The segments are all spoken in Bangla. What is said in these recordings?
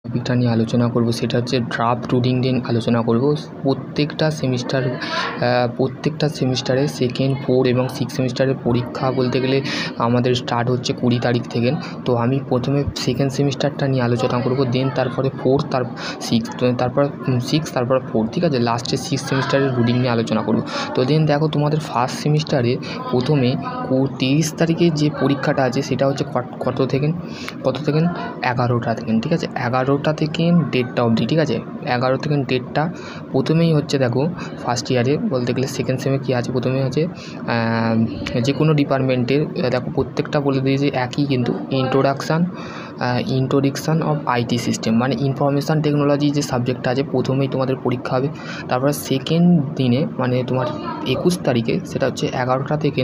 টপিকটা নিয়ে আলোচনা করব সেটা হচ্ছে ড্রাফট রুটিন নিয়ে আলোচনা করব। প্রত্যেকটা সেমিস্টারে সেকেন্ড, ফোর্থ এবং সিক্স সেমিস্টারের পরীক্ষা বলতে গেলে আমাদের স্টার্ট হচ্ছে 20 তারিখ থেকে। তো আমি প্রথমে সেকেন্ড সেমিস্টারটা নিয়ে আলোচনা করব, দেন তারপরে ফোর্থ, তারপর সিক্স, তারপর ফোর্থ, ঠিক আছে। লাস্টে সিক্স সেমিস্টারের রুটিন নিয়ে আলোচনা করব। তো দেন দেখো, তোমাদের ফার্স্ট সেমিস্টারে প্রথমে 23 তারিখে যে পরীক্ষাটা আছে সেটা হচ্ছে কত থেকে 11টা থেকে, ঠিক আছে। 11টা থেকে 1:30 অবধি, ঠিক আছে। 11 থেকে 1:30 প্রথমেই হচ্ছে, দেখো ফার্স্ট ইয়ারে বলতে গেলে সেকেন্ড সেমে কী আছে, প্রথমে আছে যে কোনো ডিপার্টমেন্টের, দেখো প্রত্যেকটা বলে দিয়েছে একই, কিন্তু ইন্ট্রোডাকশান অফ আইটি সিস্টেম, মানে ইনফরমেশান টেকনোলজি যে সাবজেক্টটা আছে প্রথমেই তোমাদের পরীক্ষা হবে। তারপরে সেকেন্ড দিনে মানে তোমার 21 তারিখে সেটা হচ্ছে 11টা থেকে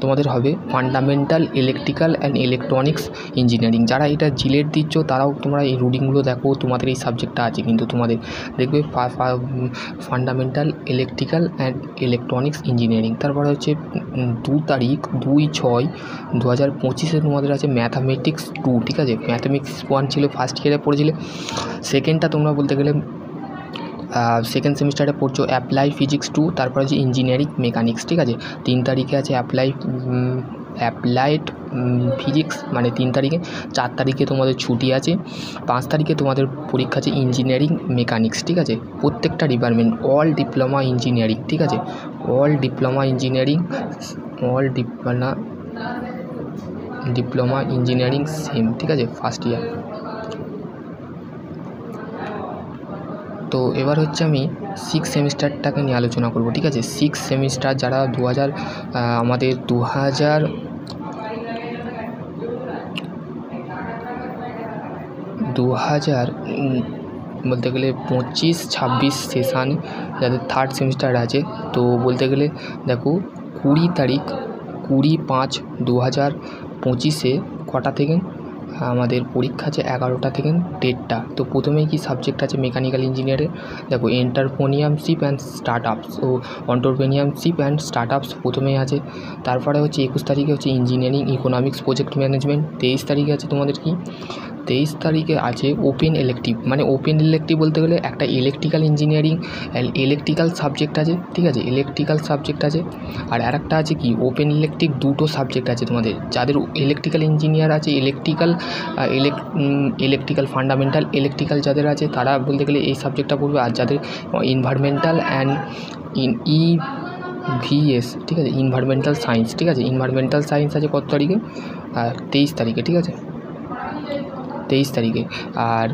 তোমাদের হবে fundamental electrical and electronics engineering. যারা এটা জিলেট দিচ্ছ তারাও তোমরা এই রুটিনগুলো দেখো, তোমাদের এই সাবজেক্টটা আছে, কিন্তু তোমাদের দেখবে fundamental electrical and electronics engineering. তারপরে হচ্ছে 2 তারিখ 2/6/2025 তোমাদের আছে ম্যাথামেটিক্স 2, ঠিক আছে। ম্যাথামেটিক্স 1 ছিল ফার্স্ট ইয়ারে পড়েছিলে, সেকেন্ডটা তোমরা বলতে গেলে সেকেন্ড সেমিস্টারে পড়ছো অ্যাপ্লাই ফিজিক্স 2, তারপর আছে ইঞ্জিনিয়ারিং মেকানিক্স, ঠিক আছে। 3 তারিখে আছে অ্যাপ্লাইড ফিজিক্স, মানে 3 তারিখে। 4 তারিখে তোমাদের ছুটি আছে। 5 তারিখে তোমাদের পরীক্ষা আছে ইঞ্জিনিয়ারিং মেকানিক্স, ঠিক আছে। প্রত্যেকটা ডিপার্টমেন্ট অল ডিপ্লোমা ইঞ্জিনিয়ারিং, ঠিক আছে। অল ডিপ্লোমা ইঞ্জিনিয়ারিং সেম, ঠিক আছে, ফার্স্ট ইয়ার। তো এবার হচ্ছে আমি সিক্স সেমিস্টারটাকে নিয়ে আলোচনা করব, ঠিক আছে। সিক্স সেমিস্টার যারা আমাদের 2000 বলতে গেলে 25-26 সেশান যাদের থার্ড সেমিস্টার আছে, তো বলতে গেলে দেখো 20/5/2025 কটা থেকে আমাদের পরীক্ষা আছে 11টা থেকে 1:30। তো প্রথমেই কি সাবজেক্ট আছে মেকানিক্যাল ইঞ্জিনিয়ারের, দেখো এন্টারপ্রেনিউরশিপ অ্যান্ড স্টার্ট আপস প্রথমেই আছে। তারপরে হচ্ছে 21 তারিখে হচ্ছে ইঞ্জিনিয়ারিং ইকোনমিক্স প্রজেক্ট ম্যানেজমেন্ট। 23 তারিখে আছে তোমাদের কি, 23 তারিখে আছে ওপেন ইলেকটিভ, মানে ওপেন ইলেকটিভ বলতে গেলে একটা ইলেকট্রিক্যাল ইঞ্জিনিয়ারিং ইলেকট্রিক্যাল সাবজেক্ট আছে, ঠিক আছে, ইলেকট্রিক্যাল সাবজেক্ট আছে। আর আরেকটা আছে কি ওপেন ইলেকট্রিক, দুটো সাবজেক্ট আছে তোমাদের। যাদের ইলেকট্রিক্যাল ইঞ্জিনিয়ার আছে ইলেকট্রিক্যাল ফান্ডামেন্টাল ইলেকট্রিক্যাল যাদের আছে তারা বলতে গেলে এই সাবজেক্টটা পড়বে। আর যাদের ইনভায়রনমেন্টাল অ্যান্ড EVS, ঠিক আছে, ইনভায়রনমেন্টাল সায়েন্স, ঠিক আছে। ইনভায়রনমেন্টাল সায়েন্স আছে কত তারিখে, 23 তারিখে, ঠিক আছে, 23 তারিখে। আর